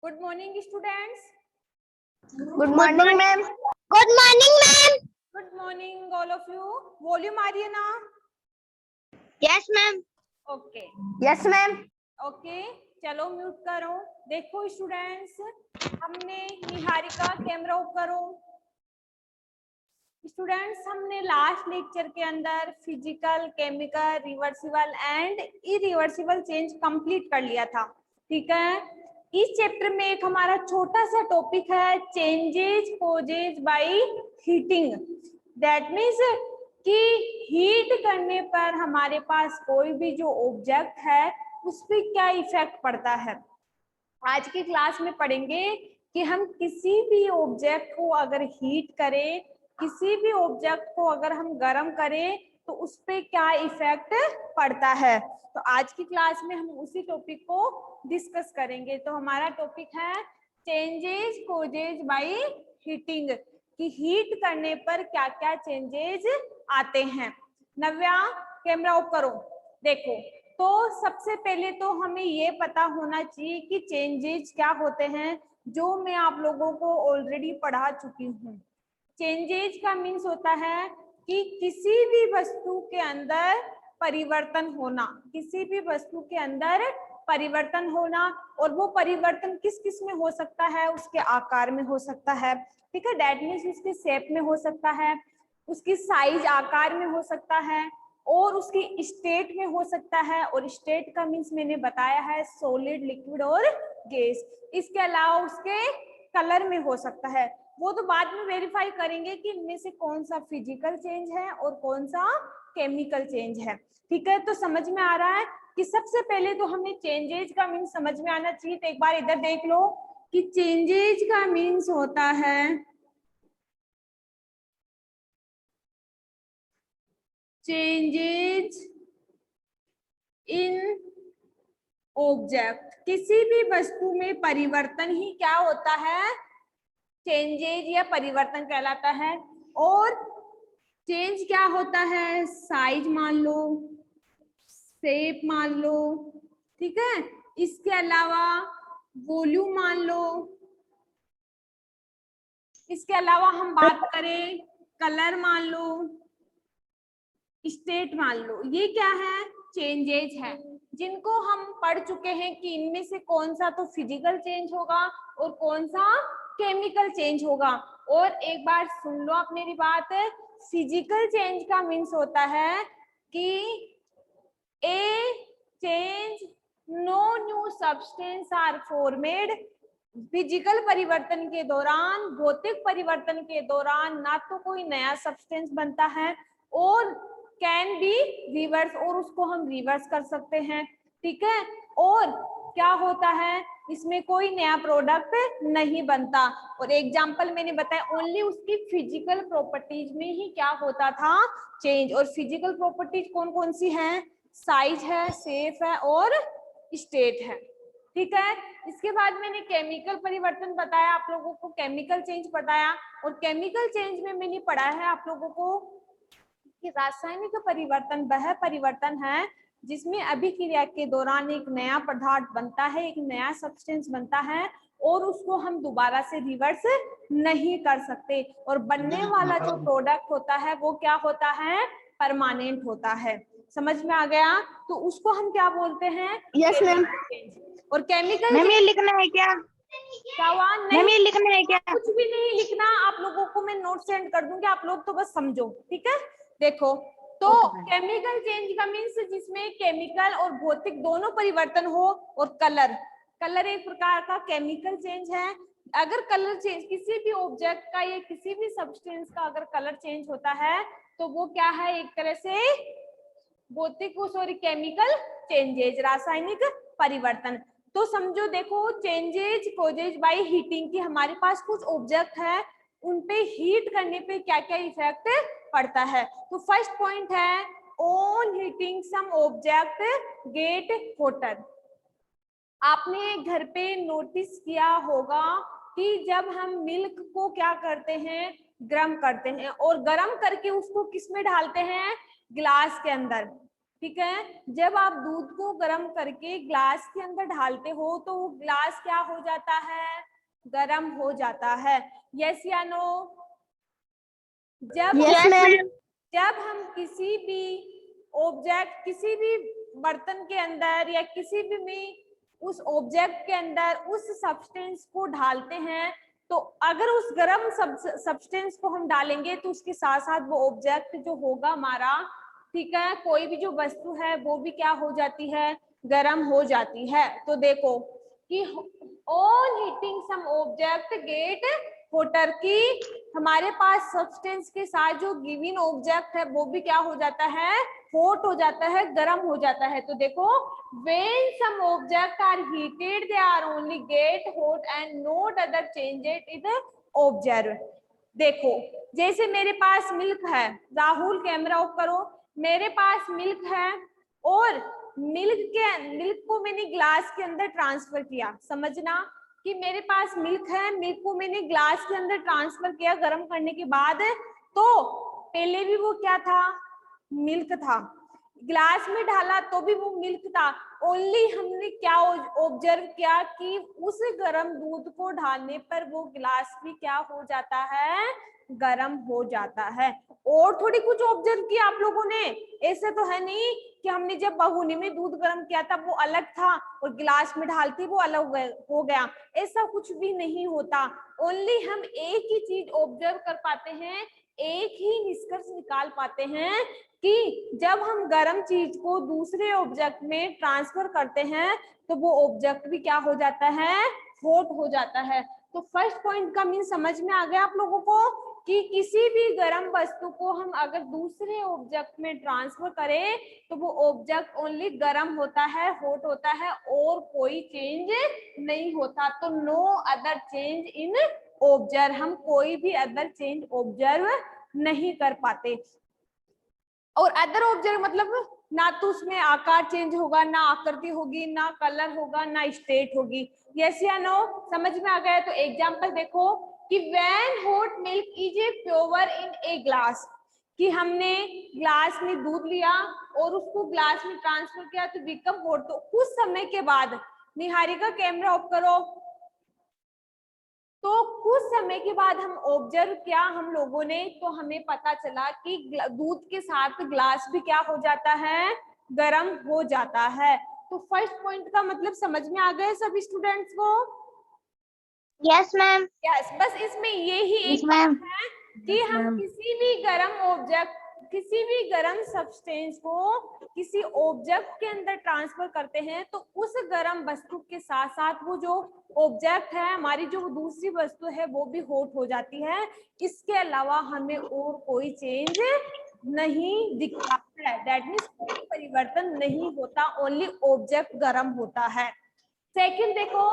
Good morning students. Good morning ma'am. Good morning ma'am. Good morning all of you. Volume आ रही है ना? Yes ma'am. Okay yes ma'am. Okay, चलो mute करो। देखो students, हमने निहारिका कैमरा ऑफ करो। स्टूडेंट्स, हमने लास्ट लेक्चर के अंदर physical, chemical, reversible and irreversible change complete कर लिया था। ठीक है, इस चैप्टर में एक हमारा छोटा सा टॉपिक है changes causes by heating. That means कि हीट करने पर हमारे पास कोई भी जो ऑब्जेक्ट है उस पर क्या इफेक्ट पड़ता है। आज की क्लास में पढ़ेंगे कि हम किसी भी ऑब्जेक्ट को अगर हीट करें, किसी भी ऑब्जेक्ट को अगर हम गर्म करें तो उस पे क्या इफेक्ट पड़ता है। तो आज की क्लास में हम उसी टॉपिक को डिस्कस करेंगे। तो हमारा टॉपिक है चेंजेस कॉजेज बाय हीटिंग, कि हीट करने पर क्या क्या चेंजेस आते हैं। नव्या, कैमरा ऑफ करो। देखो, तो सबसे पहले तो हमें ये पता होना चाहिए कि चेंजेस क्या होते हैं, जो मैं आप लोगों को ऑलरेडी पढ़ा चुकी हूँ। चेंजेस का मीन्स होता है कि किसी भी वस्तु के अंदर परिवर्तन होना, किसी भी वस्तु के अंदर परिवर्तन होना। और वो परिवर्तन किस किस में हो सकता है? उसके आकार में हो सकता है, ठीक है, दैट मीन्स उसके शेप में हो सकता है, उसकी साइज आकार में हो सकता है, और उसकी स्टेट में हो सकता है। और स्टेट का मीन्स मैंने बताया है सॉलिड, लिक्विड और गैस। इसके अलावा उसके कलर में हो सकता है। वो तो बाद में वेरीफाई करेंगे कि इनमें से कौन सा फिजिकल चेंज है और कौन सा केमिकल चेंज है। ठीक है, तो समझ में आ रहा है कि सबसे पहले तो हमें चेंजेज का मीन्स समझ में आना चाहिए। तो एक बार इधर देख लो कि चेंजेज का मीन्स होता है चेंजेज इन ऑब्जेक्ट। किसी भी वस्तु में परिवर्तन ही क्या होता है? चेंजेज या परिवर्तन कहलाता है। और चेंज क्या होता है? साइज मान लो, शेप मान लो, ठीक है, इसके अलावा वॉल्यूम मान लो, इसके अलावा हम बात करें कलर मान लो, स्टेट मान लो। ये क्या है? चेंजेज है, जिनको हम पढ़ चुके हैं कि इनमें से कौन सा तो फिजिकल चेंज होगा और कौन सा केमिकल चेंज होगा। और एक बार सुन लो आप मेरी बात, फिजिकल चेंज का मीन्स होता है कि a change, no new substance are formed. Physical परिवर्तन के दौरान, भौतिक परिवर्तन के दौरान ना तो कोई नया सब्सटेंस बनता है और कैन बी रिवर्स, और उसको हम रिवर्स कर सकते हैं। ठीक है, और क्या होता है? इसमें कोई नया प्रोडक्ट नहीं बनता। और एग्जांपल मैंने बताया, ओनली उसकी फिजिकल प्रॉपर्टीज में ही क्या होता था? चेंज। और फिजिकल प्रॉपर्टीज कौन कौन सी हैं? साइज है, शेप है और स्टेट है। ठीक है, इसके बाद मैंने केमिकल परिवर्तन बताया आप लोगों को, केमिकल चेंज बताया। और केमिकल चेंज में मैंने पढ़ा है आप लोगों को कि रासायनिक परिवर्तन वह परिवर्तन है जिसमें अभिक्रिया के दौरान एक नया पदार्थ बनता है, एक नया सब्सटेंस बनता है, और उसको हम दोबारा से रिवर्स नहीं कर सकते। और बनने वाला जो प्रोडक्ट होता है वो क्या होता है? परमानेंट होता है। समझ में आ गया? तो उसको हम क्या बोलते हैं? Yes ma'am. और केमिकल मैम ये लिखना है क्या? क्या हुआ? नहीं, मैम ये लिखना है क्या? कुछ भी नहीं लिखना। आप लोगों को मैं नोट सेंड कर दूंगी, आप लोग तो बस समझो। ठीक है, देखो, तो केमिकल चेंज का मीन्स जिसमें केमिकल और भौतिक दोनों परिवर्तन हो। और कलर, कलर एक प्रकार का केमिकल चेंज है। अगर कलर चेंज, किसी भी ऑब्जेक्ट का या किसी भी सब्सटेंस का अगर कलर चेंज होता है तो वो क्या है? एक तरह से भौतिक, सॉरी, केमिकल चेंजेज, रासायनिक परिवर्तन। तो समझो, देखो, चेंजेज कॉजेज बाय हीटिंग की हमारे पास कुछ ऑब्जेक्ट है, उन पे हीट करने पे क्या क्या इफेक्ट पड़ता है। तो फर्स्ट पॉइंट है on heating some object get hotter. आपने घर पे नोटिस किया होगा कि जब हम मिल्क को क्या करते हैं? गर्म करते हैं, और गर्म करके उसको किस में ढालते हैं? ग्लास के अंदर। ठीक है। जब आप दूध को गर्म करके ग्लास के अंदर ढालते हो तो वो ग्लास क्या हो जाता है, गर्म हो जाता है। यस या नो? जब Yes, ma'am. जब हम किसी भी ऑब्जेक्ट, किसी भी बर्तन के अंदर या किसी भी उस ऑब्जेक्ट के अंदर उस सब्सटेंस को ढालते हैं, तो अगर उस गर्म सब्सटेंस को हम डालेंगे तो उसके साथ साथ वो ऑब्जेक्ट जो होगा हमारा, ठीक है, कोई भी जो वस्तु है वो भी क्या हो जाती है, गर्म हो जाती है। तो देखो कि on heating some object get hotter, की हमारे पास सब्सटेंस के साथ जो गिवन ऑब्जेक्ट है वो भी क्या हो जाता है, हॉट हो जाता है, गर्म हो जाता है। तो देखो when some object are heated they are only get hot and not other changes in the observe। देखो जैसे मेरे पास मिल्क है, राहुल कैमरा ऑफ करो, मेरे पास मिल्क है और मिल्क को मैंने ग्लास के अंदर ट्रांसफर किया। समझना कि मेरे पास मिल्क है, मिल्क को मैंने ग्लास के अंदर ट्रांसफर किया गर्म करने के बाद, तो पहले भी वो क्या था, मिल्क था, ग्लास में डाला तो भी वो मिल्क था। ओनली हमने क्या ऑब्जर्व किया कि उस गर्म दूध को डालने पर वो ग्लास भी क्या हो जाता है, गर्म हो जाता है। और थोड़ी कुछ ऑब्जर्व किया आप लोगों ने, ऐसे तो है नहीं कि हमने जब भगोनी में दूध गर्म किया था वो अलग था और गिलास में डालती वो अलग हो गया, ऐसा कुछ भी नहीं होता। ओनली हम एक ही चीज ऑब्जर्व कर पाते हैं, एक ही निष्कर्ष निकाल पाते हैं कि जब हम गर्म चीज को दूसरे ऑब्जेक्ट में ट्रांसफर करते हैं तो वो ऑब्जेक्ट भी क्या हो जाता है, हॉट हो जाता है। तो फर्स्ट पॉइंट का मीन समझ में आ गया आप लोगों को कि किसी भी गर्म वस्तु को हम अगर दूसरे ऑब्जेक्ट में ट्रांसफर करें तो वो ऑब्जेक्ट ओनली गर्म होता है, हॉट होता है और कोई चेंज नहीं होता। तो no other change in observe, हम कोई भी अदर चेंज ऑब्जर्व नहीं कर पाते। और अदर ऑब्जेक्ट मतलब ना तो उसमें आकार चेंज होगा, ना आकृति होगी, ना कलर होगा, ना स्टेट होगी। यस या नो? समझ में आ गया? तो एग्जांपल देखो कि when hot milk is a pure in a glass, कि हमने ग्लास में दूध लिया और उसको ग्लास में ट्रांसफर किया तो बिकम हॉट। तो कुछ समय के बाद, निहारिका कैमरा ऑफ करो, तो कुछ समय के बाद हम ऑब्जर्व किया हम लोगों ने, तो हमें पता चला कि दूध के साथ ग्लास भी क्या हो जाता है, गर्म हो जाता है। तो फर्स्ट पॉइंट का मतलब समझ में आ गए सभी स्टूडेंट्स को? Yes, ma'am. यस, बस इसमें ये ही Yes, एक ma'am. बात है कि हम किसी भी गर्म ऑब्जेक्ट, किसी भी गर्म सब्सटेंस को किसी ऑब्जेक्ट के अंदर ट्रांसफर करते हैं तो उस गर्म वस्तु के साथ साथ वो जो ऑब्जेक्ट है, हमारी जो दूसरी वस्तु है वो भी हॉट हो जाती है। इसके अलावा हमें और कोई चेंज नहीं दिखता है, दैट मीन्स कोई परिवर्तन नहीं होता, ओनली ऑब्जेक्ट गर्म होता है। सेकंड देखो,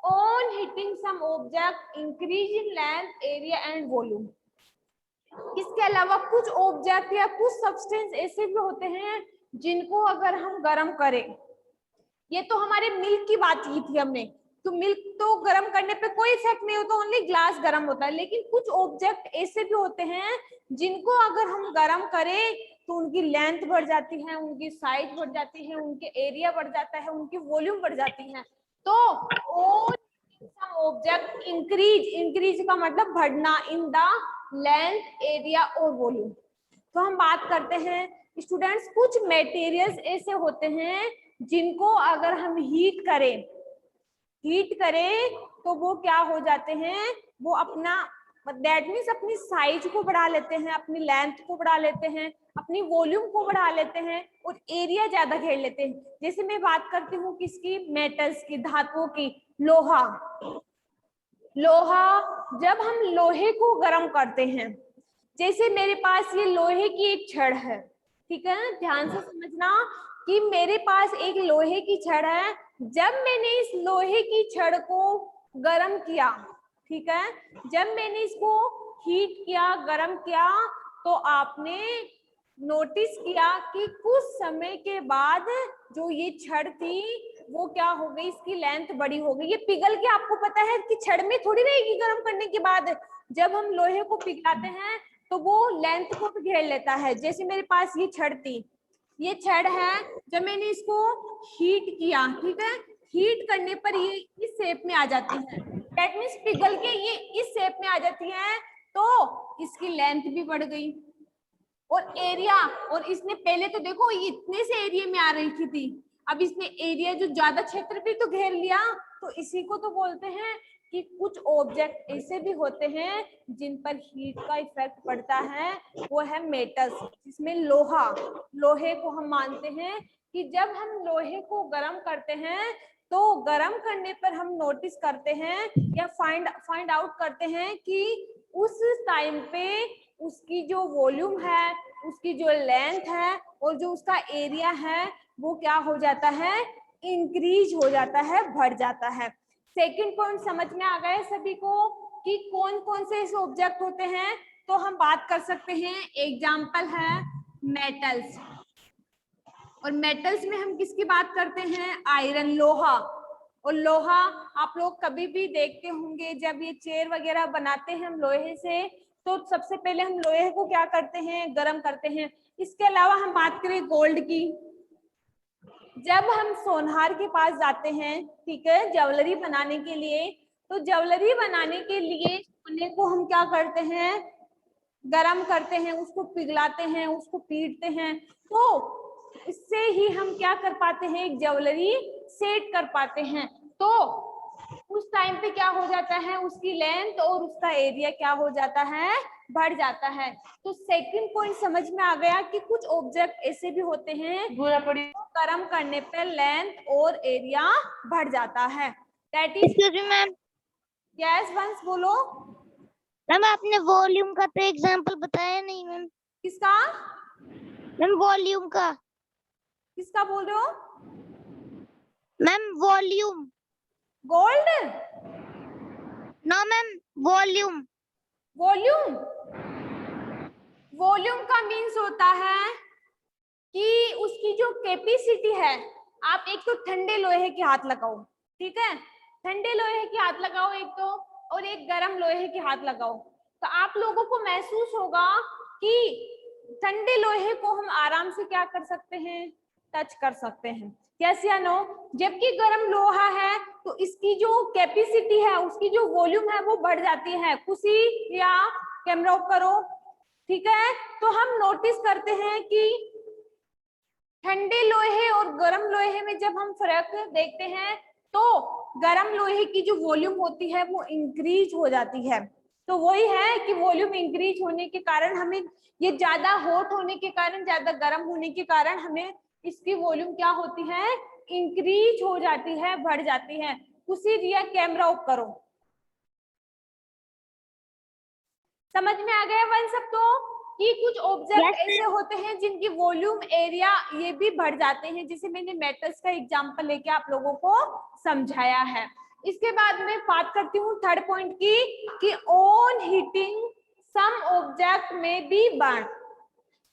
on heating some object increase in length, area and volume. इसके अलावा कुछ ऑब्जेक्ट या कुछ सब्सटेंस ऐसे भी होते हैं जिनको अगर हम गर्म करें, ये तो हमारे मिल्क की बात की थी हमने, तो मिल्क तो गर्म करने पे कोई इफेक्ट नहीं होता, ओनली ग्लास गर्म होता है। लेकिन कुछ ऑब्जेक्ट ऐसे भी होते हैं जिनको अगर हम गर्म करें तो उनकी लेंथ बढ़ जाती है, उनकी साइज बढ़ जाती है, उनके एरिया बढ़ जाता है, उनकी वॉल्यूम बढ़ जाती है। तो ऑब्जेक्ट इंक्रीज, इंक्रीज का मतलब बढ़ना, इन द लेंथ, एरिया और वॉल्यूम। तो हम बात करते हैं स्टूडेंट्स, कुछ मटेरियल्स ऐसे होते हैं जिनको अगर हम हीट करें तो वो क्या हो जाते हैं, वो अपना दैट मीन्स अपनी साइज को बढ़ा लेते हैं, अपनी लेंथ को बढ़ा लेते हैं, अपनी वॉल्यूम को बढ़ा लेते हैं और एरिया ज्यादा घेर लेते हैं। जैसे मैं बात करती हूँ किसकी, मेटल्स की, धातुओं की, लोहा। जब हम लोहे को गर्म करते हैं, जैसे मेरे पास ये लोहे की एक छड़ है, ठीक है, ध्यान से समझना कि मेरे पास एक लोहे की छड़ है। जब मैंने इस लोहे की छड़ को गर्म किया, ठीक है, जब मैंने इसको हीट किया, गर्म किया, तो आपने नोटिस किया कि कुछ समय के बाद जो ये छड़ थी वो क्या हो गई, इसकी लेंथ बड़ी हो गई। ये पिघल के, आपको पता है कि छड़ में थोड़ी रहेगी गर्म करने के बाद, जब हम लोहे को पिघलाते हैं तो वो लेंथ को घेर लेता है। जैसे मेरे पास ये छड़ थी, ये छड़ है, जब मैंने इसको हीट किया, ठीक है, हीट करने पर ये इस शेप में आ जाती है। दैट मीन्स पिघल के ये इस शेप में आ जाती है, तो इसकी लेंथ भी बढ़ गई और एरिया, और इसने पहले तो देखो ये इतने से एरिया में आ रही थी, अब इसने एरिया जो ज्यादा क्षेत्र भी तो घेर लिया। तो इसी को तो बोलते हैं कि कुछ ऑब्जेक्ट ऐसे भी होते हैं जिन पर हीट का इफेक्ट पड़ता है, वो है मेटल्स, जिसमें लोहा, लोहे को हम मानते हैं कि जब हम लोहे को गर्म करते हैं तो गर्म करने पर हम नोटिस करते हैं या फाइंड आउट करते हैं कि उस टाइम पे उसकी जो वॉल्यूम है, उसकी जो लेंथ है और जो उसका एरिया है वो क्या हो जाता है, इंक्रीज हो जाता है, बढ़ जाता है। सेकंड पॉइंट समझ में आ गए सभी को कि कौन कौन से ऐसे ऑब्जेक्ट होते हैं? तो हम बात कर सकते हैं, एग्जाम्पल है मेटल्स, और मेटल्स में हम किसकी बात करते हैं, आयरन, लोहा। और लोहा आप लोग कभी भी देखते होंगे जब ये चेयर वगैरह बनाते हैं हम लोहे से, तो सबसे पहले हम लोहे को क्या करते हैं, गर्म करते हैं। इसके अलावा हम बात करें गोल्ड की, जब हम सोनार के पास जाते हैं, ठीक है, ज्वेलरी बनाने के लिए, तो ज्वेलरी बनाने के लिए सोने को हम क्या करते हैं, गरम करते हैं, उसको पिघलाते हैं, उसको पीटते हैं, तो इससे ही हम क्या कर पाते हैं, एक ज्वेलरी सेट कर पाते हैं। तो उस टाइम पे क्या हो जाता है, उसकी लेंथ और उसका एरिया क्या हो जाता है, बढ़ जाता है। तो सेकंड पॉइंट समझ में आ गया कि कुछ ऑब्जेक्ट ऐसे भी होते हैं गर्म करने पे लेंथ और एरिया बढ़ जाता है। That is, ma'am, yes once बोलो। मैम आपने वॉल्यूम का तो एग्जांपल बताया नहीं मैम। किसका? मैम वॉल्यूम का। किसका बोल रहे हो? Ma'am volume. Gold? No ma'am, volume. Volume, volume का मीन्स होता है कि उसकी जो कैपेसिटी है, आप एक तो ठंडे लोहे के हाथ लगाओ, ठीक है, ठंडे लोहे के हाथ लगाओ एक तो, और एक गर्म लोहे के हाथ लगाओ, तो आप लोगों को महसूस होगा कि ठंडे लोहे को हम आराम से क्या कर सकते हैं, टच कर सकते हैं, यस या नो। जबकि गर्म लोहा है तो इसकी जो कैपेसिटी है, उसकी जो वॉल्यूम है वो बढ़ जाती है। खुशी या कैमरा ऑफ करो, ठीक है। तो हम नोटिस करते हैं कि ठंडे लोहे और गर्म लोहे में जब हम फर्क देखते हैं तो गर्म लोहे की जो वॉल्यूम होती है वो इंक्रीज हो जाती है। तो वही है कि वॉल्यूम इंक्रीज होने के कारण हमें, ये ज्यादा हॉट होने के कारण, ज्यादा गर्म होने के कारण हमें इसकी वॉल्यूम क्या होती है, इंक्रीज हो जाती है, बढ़ जाती है। उसी रिया कैमरा ऑफ करो। समझ में आ गया वन सबको कि कुछ ऑब्जेक्ट ऐसे होते हैं जिनकी वॉल्यूम, एरिया ये भी बढ़ जाते हैं, जिसे मैंने मेटल्स का एग्जांपल लेके आप लोगों को समझाया है। इसके बाद मैं बात करती हूँ थर्ड पॉइंट की कि ऑन हीटिंग सम ऑब्जेक्ट में बी बर्न।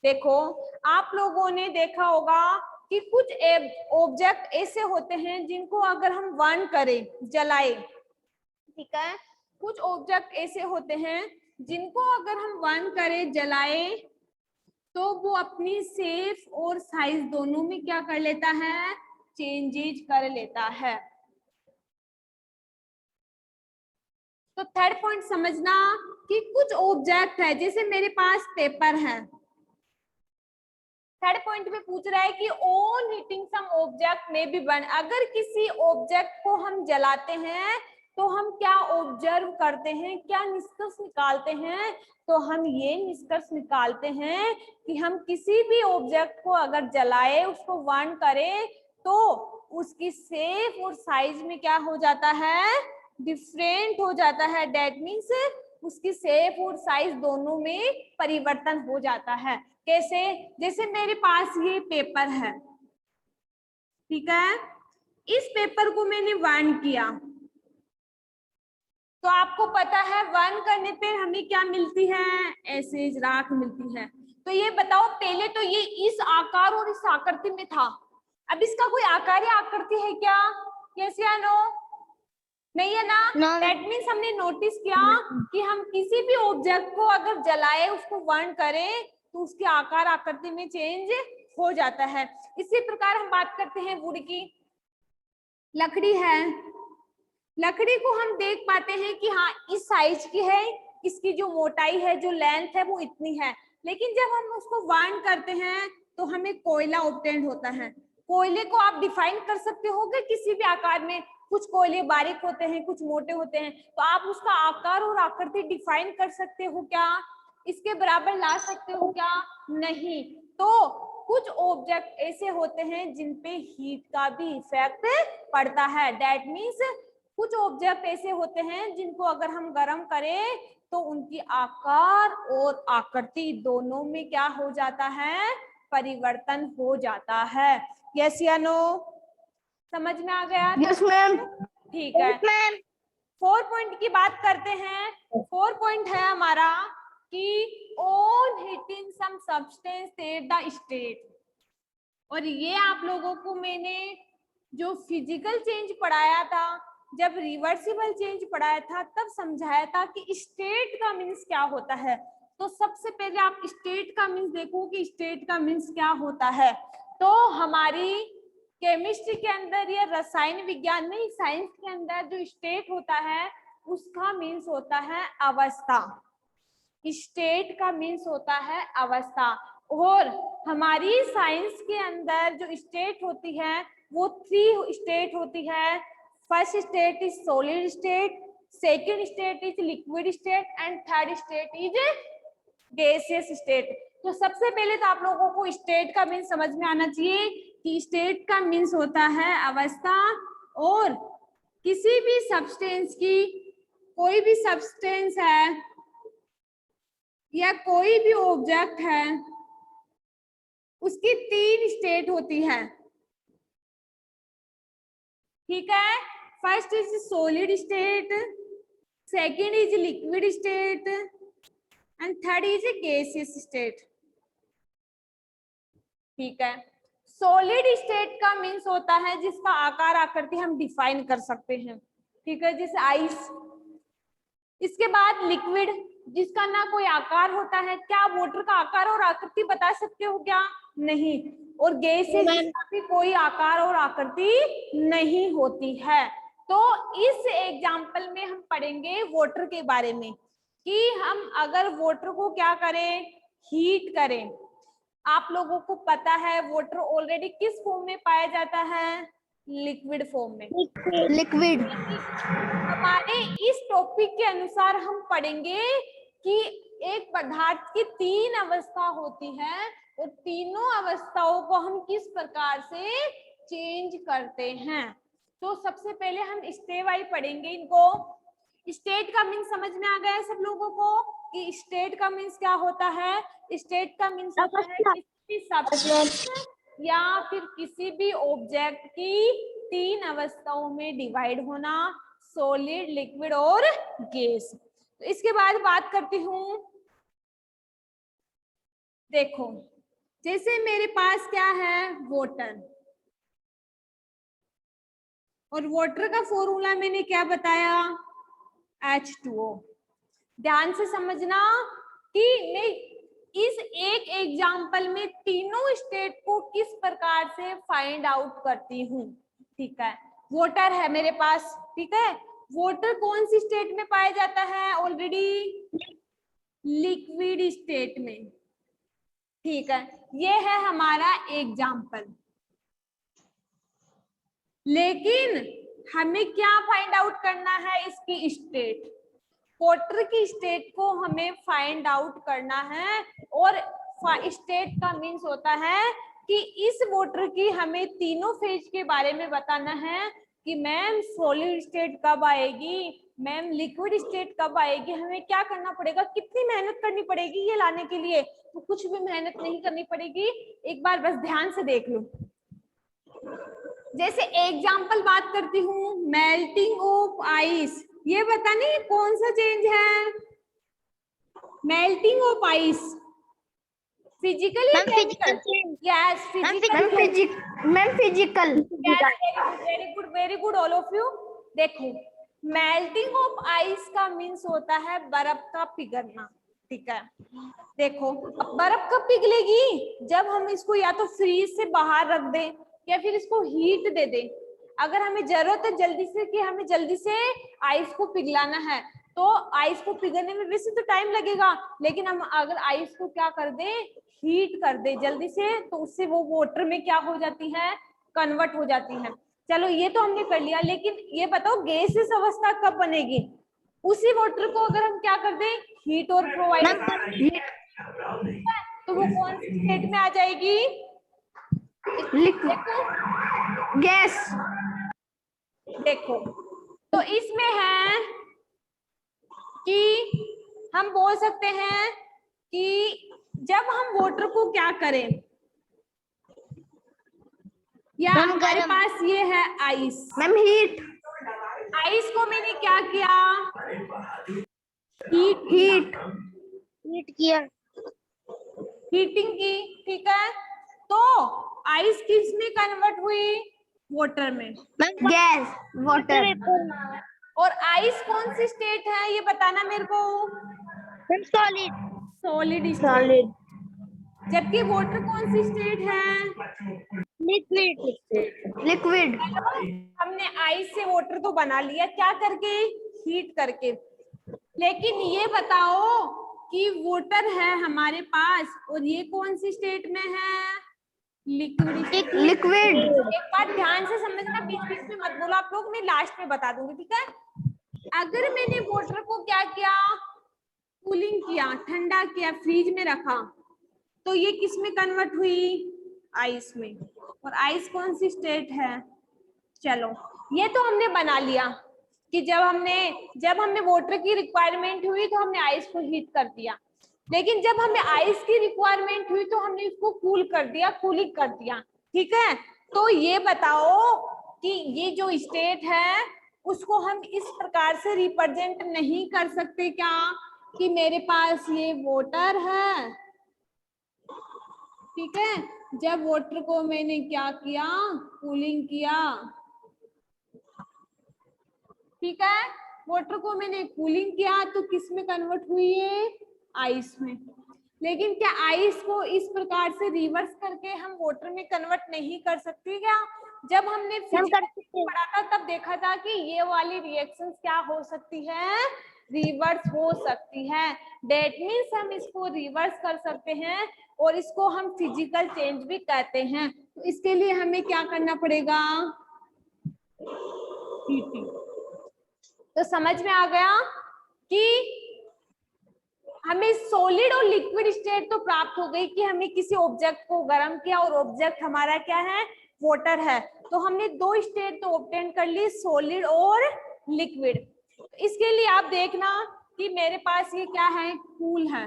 देखो आप लोगों ने देखा होगा कि कुछ ऑब्जेक्ट ऐसे होते हैं जिनको अगर हम बर्न करें, जलाए, ठीक है, कुछ ऑब्जेक्ट ऐसे होते हैं जिनको अगर हम बर्न करें, जलाए, तो वो अपनी शेप और साइज दोनों में क्या कर लेता है, चेंजेज कर लेता है। तो थर्ड पॉइंट समझना कि कुछ ऑब्जेक्ट है, जैसे मेरे पास पेपर है, थर्ड पॉइंट में पूछ रहा है कि ऑन हीटिंग सम ऑब्जेक्ट में बी बर्न। अगर किसी ऑब्जेक्ट को हम जलाते हैं तो हम क्या ऑब्जर्व करते हैं, क्या निष्कर्ष निकालते हैं, तो हम ये निष्कर्ष निकालते हैं कि हम किसी भी ऑब्जेक्ट को अगर जलाए, उसको बर्न करें, तो उसकी शेप और साइज में क्या हो जाता है, डिफरेंट हो जाता है। दैट मीन्स उसकी शेप और साइज दोनों में परिवर्तन हो जाता है। कैसे? जैसे मेरे पास ये पेपर है, ठीक है, इस पेपर को मैंने बर्न किया, तो आपको पता है बर्न करने पे हमें क्या मिलती है, ऐसे राख मिलती है। तो ये बताओ, पहले तो ये इस आकार और इस आकृति में था, अब इसका कोई आकार या आकृति है क्या, यस या नो? नहीं है ना। दैट मीन्स हमने नोटिस किया कि हम किसी भी ऑब्जेक्ट को अगर जलाए, उसको बर्न करें, तो उसके आकार आकृति में चेंज हो जाता है। इसी प्रकार हम बात करते हैं वुड की। लकड़ी है, लकड़ी को हम देख पाते हैं कि हाँ इस साइज की है, इसकी जो मोटाई है, जो लेंथ है वो इतनी है। लेकिन जब हम उसको वार्न करते हैं तो हमें कोयला ऑब्टेन्ड होता है। कोयले को आप डिफाइन कर सकते हो कि किसी भी आकार में, कुछ कोयले बारीक होते हैं, कुछ मोटे होते हैं, तो आप उसका आकार और आकृति डिफाइन कर सकते हो क्या? इसके बराबर ला सकते हो क्या? नहीं। तो कुछ ऑब्जेक्ट ऐसे होते हैं जिन पे हीट का भी इफेक्ट पड़ता है। दैट मीन्स कुछ ऑब्जेक्ट ऐसे होते हैं जिनको अगर हम गर्म करें तो उनकी आकार और आकृति दोनों में क्या हो जाता है? परिवर्तन हो जाता है। यस या नो? समझ में आ गया? Yes ma'am. ठीक है। 4 पॉइंट की बात करते हैं। 4 पॉइंट है हमारा कि on heating some substance set the state. और ये आप लोगों को मैंने जो फिजिकल चेंज पढ़ाया था, जब रिवर्सिबल चेंज पढ़ाया था, तब समझाया था कि स्टेट का मीन्स क्या होता है। तो सबसे पहले आप स्टेट का मीन्स देखो कि स्टेट का मीन्स क्या होता है। तो हमारी केमिस्ट्री के अंदर या रसायन विज्ञान में, साइंस के अंदर जो स्टेट होता है उसका मीन्स होता है अवस्था। स्टेट का मीन्स होता है अवस्था। और हमारी साइंस के अंदर जो स्टेट होती है वो 3 स्टेट होती है। First state is solid state, second state is liquid state and third state is gaseous state. तो सबसे पहले तो आप लोगों को स्टेट का मीन्स समझ में आना चाहिए कि स्टेट का मीन्स होता है अवस्था। और किसी भी सब्सटेंस की, कोई भी सब्सटेंस है या कोई भी ऑब्जेक्ट है, उसकी 3 स्टेट होती है। ठीक है। First is solid state, second is liquid state and third is gaseous state. ठीक है। सॉलिड स्टेट का मीन्स होता है जिसका आकार आकृति हम डिफाइन कर सकते हैं। ठीक है, जैसे आइस। इसके बाद लिक्विड, जिसका ना कोई आकार होता है। क्या वाटर का आकार और आकृति बता सकते हो क्या? नहीं। और गैसेस, जिसका भी कोई आकार और आकृति नहीं होती है। तो इस एग्जाम्पल में हम पढ़ेंगे वाटर के बारे में कि हम अगर वाटर को क्या करें, हीट करें। आप लोगों को पता है वाटर ऑलरेडी किस फॉर्म में पाया जाता है? लिक्विड फॉर्म में। लिक्विड। हमारे इस टॉपिक के अनुसार हम पढ़ेंगे कि एक पदार्थ की 3 अवस्था होती है और तीनों अवस्थाओं को हम किस प्रकार से चेंज करते हैं। तो सबसे पहले हम स्टेप वाइज पढ़ेंगे इनको। स्टेट का मीन्स समझ में आ गया है सब लोगों को कि स्टेट का मीन्स क्या होता है? स्टेट का मीन्स होता है किसी सब्सटेंस या फिर किसी भी ऑब्जेक्ट की 3 अवस्थाओं में डिवाइड होना, सॉलिड, लिक्विड और गैस। तो इसके बाद बात करती हूँ। देखो, जैसे मेरे पास क्या है, वाटर। और वाटर का फॉर्मूला मैंने क्या बताया? H2O। ध्यान से समझना कि मैं इस एक एग्जाम्पल में तीनों स्टेट को किस प्रकार से फाइंड आउट करती हूँ। ठीक है, वाटर है मेरे पास। ठीक है, वाटर कौन सी स्टेट में पाया जाता है? ऑलरेडी लिक्विड स्टेट में। ठीक है, ये है हमारा एग्जाम्पल। लेकिन हमें क्या फाइंड आउट करना है? इसकी स्टेट। वाटर की स्टेट को हमें फाइंड आउट करना है। और स्टेट का मीन्स होता है कि इस वाटर की हमें तीनों फेज के बारे में बताना है कि मैम सॉलिड स्टेट कब आएगी, मैम लिक्विड स्टेट कब आएगी, हमें क्या करना पड़ेगा, कितनी मेहनत करनी पड़ेगी ये लाने के लिए। तो कुछ भी मेहनत नहीं करनी पड़ेगी, एक बार बस ध्यान से देख लो। जैसे एग्जाम्पल बात करती हूँ, मेल्टिंग ऑफ आइस। ये पता नहीं कौन सा चेंज है? मेल्टिंग ऑफ आइस, फिजिकल या chemical? Yes, physical. Ma'am physical. Yes, very good, very good all of you. देखो, मेल्टिंग ऑफ आइस का मीन्स होता है बर्फ का पिघलना। ठीक है, देखो अब बर्फ कब पिघलेगी? जब हम इसको या तो फ्रीज से बाहर रख दें या फिर इसको हीट दे दें। अगर हमें जरूरत है जल्दी से कि हमें जल्दी से आइस को पिघलाना है, तो आइस को पिघलने में वैसे तो टाइम लगेगा, लेकिन हम अगर आइस को क्या कर दे, हीट कर दे जल्दी से, तो उससे वो वाटर में क्या हो जाती है, कन्वर्ट हो जाती है। चलो ये तो हमने कर लिया, लेकिन ये बताओ गैसियस अवस्था कब बनेगी? उसी वाटर को अगर हम क्या कर दें, हीट और प्रोवाइड, तो वो कौन सी स्टेट में आ जाएगी? गैस। देखो तो इसमें है कि हम बोल सकते हैं कि जब हम वाटर को क्या करें, या हमारे पास ये है आइस। Ma'am heat. आइस को मैंने क्या किया, हीट किया, हीटिंग की, ठीक है। तो आइस किस में कन्वर्ट हुई, वाटर में। Gas, water. और आइस कौन सी स्टेट है ये बताना मेरे को, सॉलिड। Solid state. जबकि वाटर कौन सी स्टेट है, लिक्विड। हमने आइस से वाटर तो बना लिया, क्या करके, हीट करके। लेकिन ये बताओ कि वाटर है हमारे पास और ये कौन सी स्टेट में है, लिक्विड। लिक्विड। एक बात ध्यान से समझना, बीच बीच में मत बोलो आप लोग, मैं लास्ट में बता दूंगी, ठीक है। अगर मैंने वाटर को क्या किया, कूलिंग किया, ठंडा किया, फ्रीज में रखा, तो ये किस में कन्वर्ट हुई, आइस में। और आइस कौन सी स्टेट है, चलो ये तो हमने बना लिया कि जब हमें वाटर की रिक्वायरमेंट हुई तो हमने आइस को हीट कर दिया, लेकिन जब हमें आइस की रिक्वायरमेंट हुई तो हमने इसको कूल कर दिया, कूलिंग कर दिया, ठीक है। तो ये बताओ कि ये जो स्टेट है उसको हम इस प्रकार से रिप्रेजेंट नहीं कर सकते क्या, कि मेरे पास ये वाटर है, ठीक है, जब वाटर को मैंने क्या किया, कूलिंग किया, ठीक है, वाटर को मैंने कूलिंग किया तो किस में कन्वर्ट हुई है, आइस में। लेकिन क्या आइस को इस प्रकार से रिवर्स करके हम वाटर में कन्वर्ट नहीं कर सकते क्या? जब हमने फिजिक्स पढ़ा था तब देखा था कि ये वाली रिएक्शंस क्या हो सकती है, रिवर्स हो सकती है। दैट मीन्स हम इसको रिवर्स कर सकते हैं और इसको हम फिजिकल चेंज भी कहते हैं। तो इसके लिए हमें क्या करना पड़ेगा, हीटिंग। तो समझ में आ गया कि हमें सॉलिड और लिक्विड स्टेट तो प्राप्त हो गई कि हमें किसी ऑब्जेक्ट को गर्म किया और ऑब्जेक्ट हमारा क्या है, वाटर है। तो हमने दो स्टेट तो ऑब्टेन कर ली, सॉलिड और लिक्विड। इसके लिए आप देखना कि मेरे पास ये क्या है, कूल है,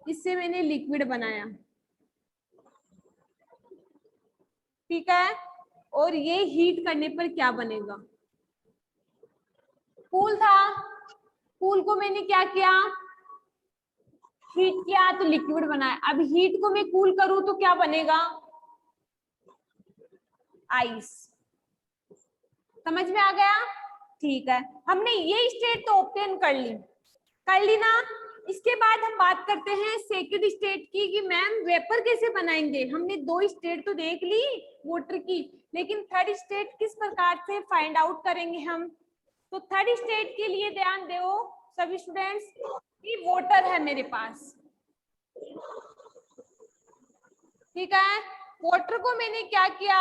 इससे मैंने लिक्विड बनाया, ठीक है। और ये हीट करने पर क्या बनेगा, कूल था, कूल को मैंने क्या किया, हीट किया तो लिक्विड बनाया। अब हीट को मैं कूल करूं तो क्या बनेगा, आइस। समझ में आ गया, ठीक है। हमने ये स्टेट तो ऑब्टेन कर ली ना। इसके बाद हम बात करते हैं सेकंड स्टेट की कि मैम वेपर कैसे बनाएंगे। हमने दो स्टेट तो देख ली वाटर की, लेकिन थर्ड स्टेट किस प्रकार से फाइंड आउट करेंगे हम। तो थर्ड स्टेट के लिए ध्यान दो सभी स्टूडेंट्स कि वाटर है मेरे पास, ठीक है। वाटर को मैंने क्या किया,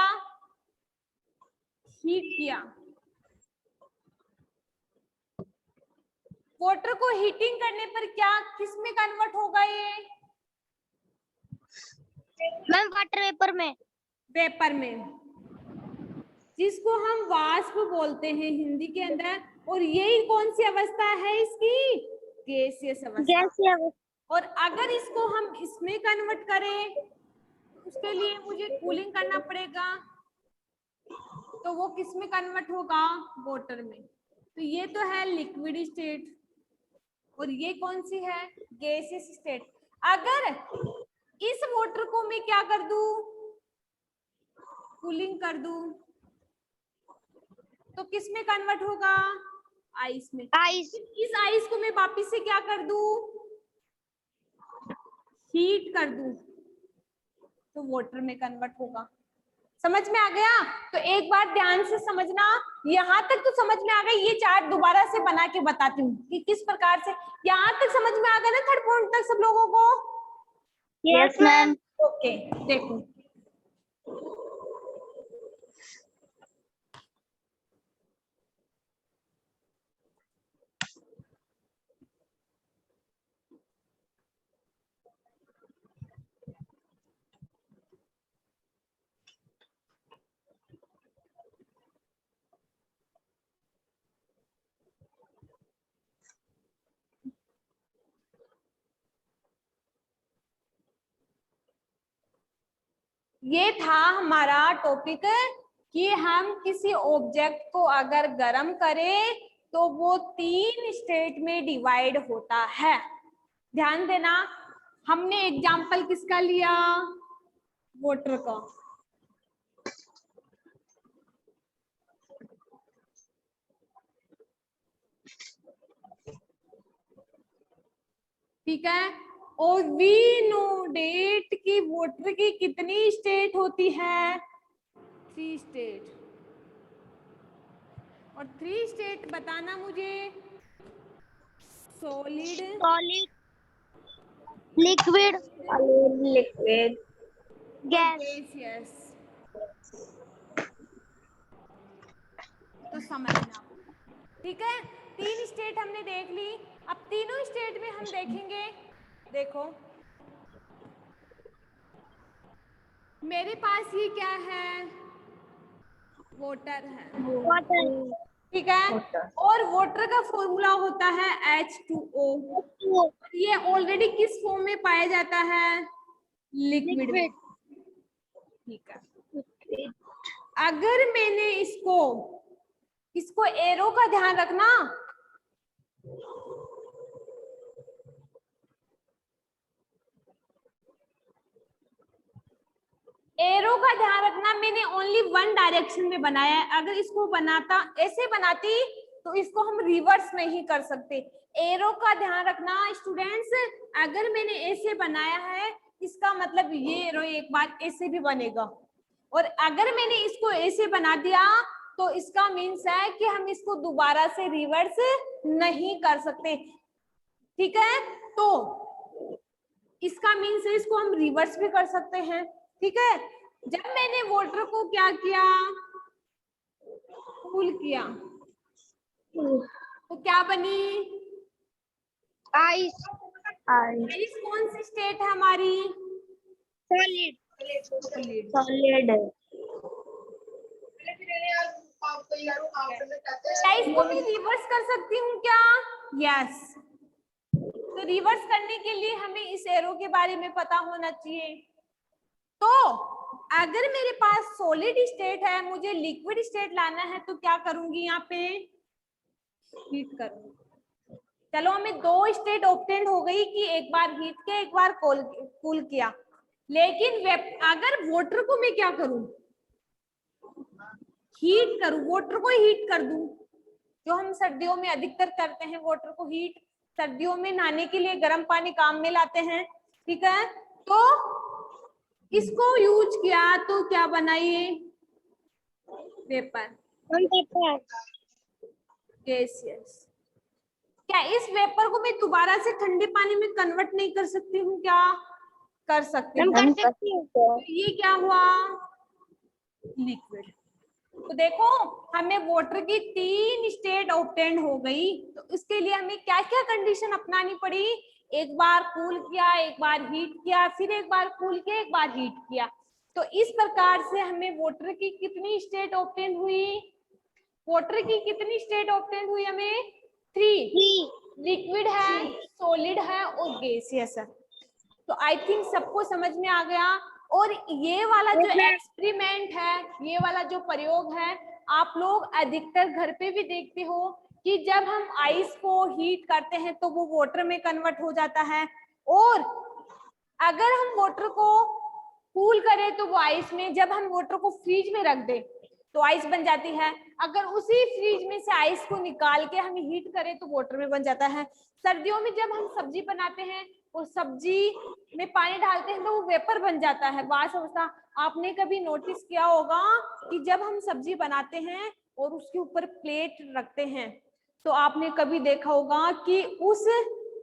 हीट किया। वाटर को हीटिंग करने पर क्या किस में कन्वर्ट होगा, ये मैम वाटर वेपर में, वेपर में, जिसको हम वाष्प बोलते हैं हिंदी के अंदर। और यही कौन सी अवस्था है इसकी, गैसियस अवस्था। और अगर इसको हम इसमें कन्वर्ट करें उसके लिए मुझे कूलिंग करना पड़ेगा, तो वो किस में कन्वर्ट होगा, वाटर में। तो ये तो है लिक्विड स्टेट और ये कौन सी है, गैसियस स्टेट। अगर इस वाटर को मैं क्या कर दूं, कूलिंग कर दूं, तो किस में कन्वर्ट होगा, आइस में। आइस। इस आइस को मैं वापिस से क्या कर दूं, हीट कर दूं, तो वाटर में कन्वर्ट होगा। समझ में आ गया? तो एक बार ध्यान से समझना, यहाँ तक तो समझ में आ गई। ये चार्ट दोबारा से बना के बताती हूँ कि किस प्रकार से। यहाँ तक समझ में आ गया ना थर्ड पॉइंट तक सब लोगों को? Yes ma'am. ओके, देखो ये था हमारा टॉपिक कि हम किसी ऑब्जेक्ट को अगर गर्म करें तो वो 3 स्टेट में डिवाइड होता है। ध्यान देना, हमने एग्जाम्पल किसका लिया, वाटर का। ठीक है, और वी नो डेट की वाटर की कितनी स्टेट होती है, 3 स्टेट। और 3 स्टेट बताना मुझे, solid, solid, liquid, liquid, gas. तो समझना, ठीक है। 3 स्टेट हमने देख ली। अब तीनों स्टेट में हम देखेंगे। देखो मेरे पास ये क्या है, वाटर है, वाटर। ठीक है। और वाटर का फॉर्मूला होता है H2O। ये ऑलरेडी किस फॉर्म में पाया जाता है, लिक्विड में, ठीक है। अगर मैंने इसको एरो का ध्यान रखना, एरो का ध्यान रखना, मैंने ओनली 1 डायरेक्शन में बनाया है। अगर इसको बनाता, ऐसे बनाती तो इसको हम रिवर्स नहीं कर सकते। एरो का ध्यान रखना स्टूडेंट्स, अगर मैंने ऐसे बनाया है इसका मतलब ये एरो एक बार ऐसे भी बनेगा, और अगर मैंने इसको ऐसे बना दिया तो इसका मीन्स है कि हम इसको दोबारा से रिवर्स नहीं कर सकते, ठीक है। तो इसका मीन्स है इसको हम रिवर्स भी कर सकते हैं, ठीक है। जब मैंने वाटर को क्या किया, कूल किया, तो क्या बनी, आइस। आइस कौन सी स्टेट है हमारी, सॉलिड। सॉलिड। क्या इसको मैं रिवर्स कर सकती हूँ क्या, यस। तो रिवर्स करने के लिए हमें इस एरो के बारे में पता होना चाहिए। तो अगर मेरे पास सॉलिड स्टेट है, मुझे लिक्विड स्टेट लाना है, तो क्या करूंगी, यहाँ पे हीट करूंगी। चलो हमें 2 स्टेट ऑब्टेन हो गई कि एक बार हीट किया, एक बार कूल किया। लेकिन अगर वाटर को मैं क्या करूं, हीट करूं, वाटर को हीट कर दूं, जो हम सर्दियों में अधिकतर करते हैं, वाटर को हीट। सर्दियों में नहाने के लिए गर्म पानी काम में लाते हैं, ठीक है। तो इसको यूज किया तो क्या बनाइए, वेपर, गैसियस। क्या इस वेपर को मैं दोबारा से ठंडे पानी में कन्वर्ट नहीं कर सकती हूँ क्या, कर सकती हूँ। तो ये क्या हुआ, लिक्विड। तो देखो हमें वाटर की 3 स्टेट ऑब्टेन हो गई। तो इसके लिए हमें क्या क्या कंडीशन अपनानी पड़ी, एक बार कूल किया, एक बार हीट किया, फिर एक बार कूल किया, एक बार हीट किया। तो इस प्रकार से हमें वाटर की कितनी स्टेट ऑब्टेन हुई, वाटर की कितनी स्टेट ऑब्टेन हुई, हमें 3। लिक्विड है, सॉलिड है और गैसियस है। तो आई थिंक सबको समझ में आ गया। और ये वाला जो एक्सपेरिमेंट है, ये वाला जो प्रयोग है, आप लोग अधिकतर घर पे भी देखते हो कि जब हम आइस को हीट करते हैं तो वो वाटर में कन्वर्ट हो जाता है, और अगर हम वाटर को कूल करें तो वो आइस में। जब हम वाटर को फ्रिज में रख दें तो आइस बन जाती है। अगर उसी फ्रिज में से आइस को निकाल के हम हीट करें तो वाटर में बन जाता है। सर्दियों में जब हम सब्जी बनाते हैं और सब्जी में पानी डालते हैं तो वो वेपर बन जाता है, वाष्प अवस्था। आपने कभी नोटिस किया होगा कि जब हम सब्जी बनाते हैं और उसके ऊपर प्लेट रखते हैं तो आपने कभी देखा होगा कि उस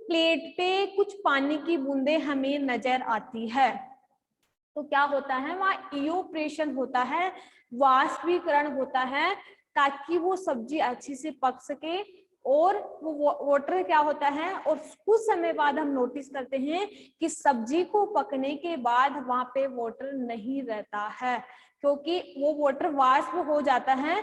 प्लेट पे कुछ पानी की बूंदें हमें नजर आती है। तो क्या होता है, वहाँ इवोपरेशन होता है, वाष्पीकरण होता है, ताकि वो सब्जी अच्छे से पक सके। और वो वाटर क्या होता है, और कुछ समय बाद हम नोटिस करते हैं कि सब्जी को पकने के बाद वहां पे वाटर नहीं रहता है, क्योंकि वो वाटर वाष्प हो जाता है।